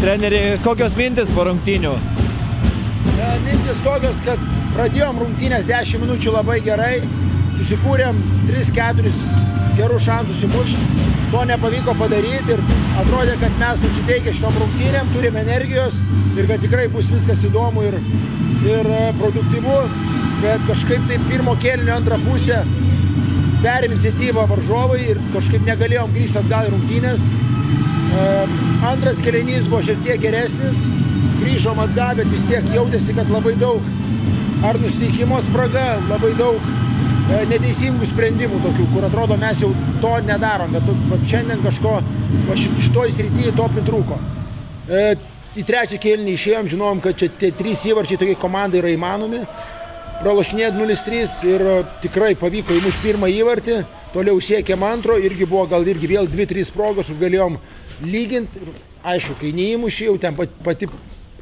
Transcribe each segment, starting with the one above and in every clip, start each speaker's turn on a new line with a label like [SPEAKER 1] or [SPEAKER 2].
[SPEAKER 1] Treneri, kokios mintis po rungtynių?
[SPEAKER 2] Mintis tokios, kad pradėjom rungtynės 10 minučių labai gerai, susikūrėm 3-4 gerus šansus įmušti, to nepavyko padaryti ir atrodė, kad mes nusiteikę šitom rungtynėm, turim energijos ir kad tikrai bus viskas įdomu ir produktyvu, bet kažkaip tai pirmo kėlinio antrą pusę perėmė iniciatyvą varžovai ir kažkaip negalėjom grįžti atgal į rungtynės. Antras kėlinys buvo šiek tiek geresnis, grįžom atgal, bet vis tiek jautėsi, kad labai daug ar nusiteikimo spraga, labai daug neteisingų sprendimų tokių, kur atrodo mes jau to nedarom, bet šiandien kažko šitoj srityje to pritrūko. Į trečią kėlinį išėjom, žinom, kad čia tie 3 įvarčiai tokiai komandai yra įmanomi, pralošinėt 0-3 ir tikrai pavyko įmušti pirmą įvartį, toliau siekėm antro, irgi buvo gal irgi vėl 2-3 progos, kur galėjom lyginti, aišku, kai neįmušė, jau ten pati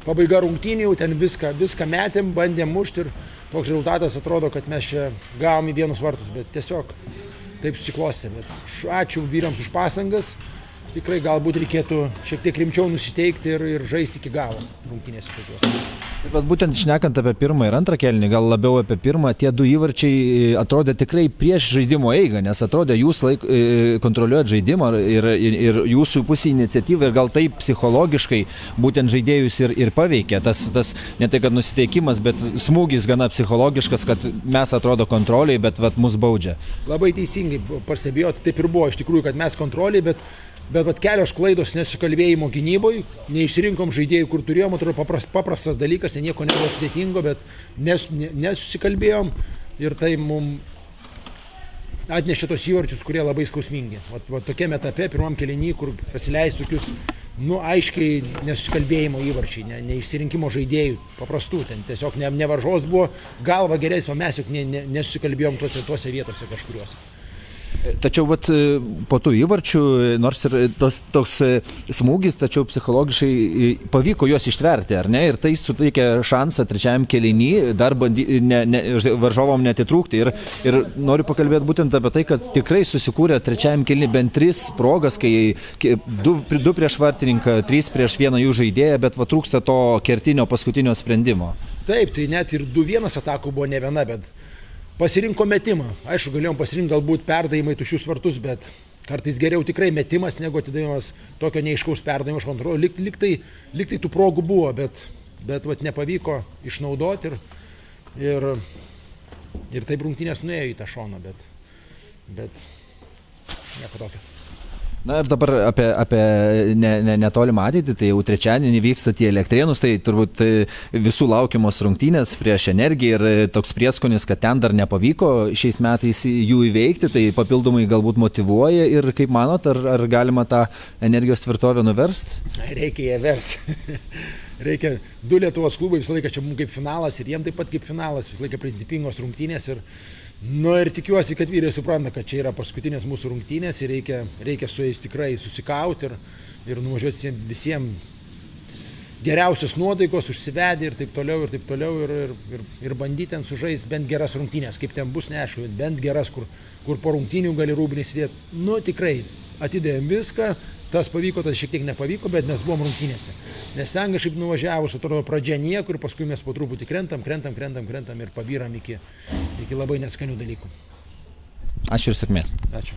[SPEAKER 2] pabaiga rungtynių, jau ten viską metėm, bandėm mušti ir toks rezultatas atrodo, kad mes čia gavom į vienus vartus, bet tiesiog taip susiklostė. Bet ačiū vyrams už pasangas, tikrai galbūt reikėtų šiek tiek rimčiau nusiteikti ir žaisti iki galo rungtynėse tokios.
[SPEAKER 1] Bet būtent šnekant apie pirmą ir antrą kėlinį, gal labiau apie pirmą, tie 2 įvarčiai atrodė tikrai prieš žaidimo eigą, nes atrodė jūs kontroliuojat žaidimą ir jūsų pusė iniciatyva ir gal taip psichologiškai būtent žaidėjus ir paveikė. Tas ne tai, kad nusiteikimas, bet smūgis gana psichologiškas, kad mes atrodo kontroliai, bet mus baudžia.
[SPEAKER 2] Labai teisingai pastebėjote, taip ir buvo iš tikrųjų, kad mes kontroliai, bet kelios klaidos nesukalbėjimo gynyboje, neišsirinkom žaidėjų, kur turėjom, atrodo paprastas dalykas, nieko nebuvo sudėtingo, bet nesusikalbėjom ir tai mums atnešė tos įvarčius, kurie labai skausmingi. Va tokiame etape, pirmam kėliny, kur prasileis tokius, aiškiai nesusikalbėjimo įvarčiai, neišsirinkimo žaidėjų, paprastų, ten tiesiog ne varžovas buvo galva geresnė, o mes juk nesusikalbėjom tuose vietose kažkuriuose.
[SPEAKER 1] Tačiau po tų įvarčių, nors ir toks smūgis, tačiau psichologiškai pavyko juos ištverti, ar ne? Ir tai suteikia šansą trečiajam kėliny dar varžovom netitrūkti. Ir noriu pakalbėti būtent apie tai, kad tikrai susikūrė trečiajam kėliny bent 3 progas, kai 2 prieš vartininką, 3 prieš vieną jų žaidėją, bet trūksta to kertinio paskutinio sprendimo.
[SPEAKER 2] Taip, tai net ir 2-1 atakų buvo ne viena, bet pasirinko metimą. Aišku, galėjom pasirinkti galbūt perdavimai tuščius vartus, bet kartais geriau tikrai metimas, negu atidavimas tokio neaiškaus perdavimo iš kontrolio. Lyg tai tų progų buvo, bet nepavyko išnaudoti ir taip rungtynės nuėjo į tą šoną, bet nieko tokio.
[SPEAKER 1] Na ir dabar apie netolimą ateitį, tai jau trečiadienį vyksta tie Elektrėnus, tai turbūt visų laukiamos rungtynės prieš Energiją ir toks prieskonis, kad ten dar nepavyko šiais metais jų įveikti, tai papildomai galbūt motyvuoja ir kaip manot, ar galima tą Energijos tvirtovę nuverst?
[SPEAKER 2] Reikia ją versti. Reikia 2 Lietuvos klubai visą laiką čia mums kaip finalas ir jiem taip pat kaip finalas, visą laiką principingos rungtynės ir tikiuosi, kad vyrai supranta, kad čia yra paskutinės mūsų rungtynės ir reikia su jais tikrai susikauti ir nuvažiuoti visiems geriausios nuotaikos, užsivedė ir taip toliau ir bandyti ten sužaisti bent geras rungtynės, kaip ten bus neaišku, bent geras, kur po rungtynių gali rūbinį sėdėti. Tikrai atidėjom viską, tas pavyko, tas šiek tiek nepavyko, bet mes buvom rungtynėse. Nes ten kažkaip nuvažiavus, atrodo, pradžia niekur, paskui mes po truputį krentam ir pabyram iki labai neskanių dalykų.
[SPEAKER 1] Ačiū ir sėkmės.
[SPEAKER 2] Ačiū.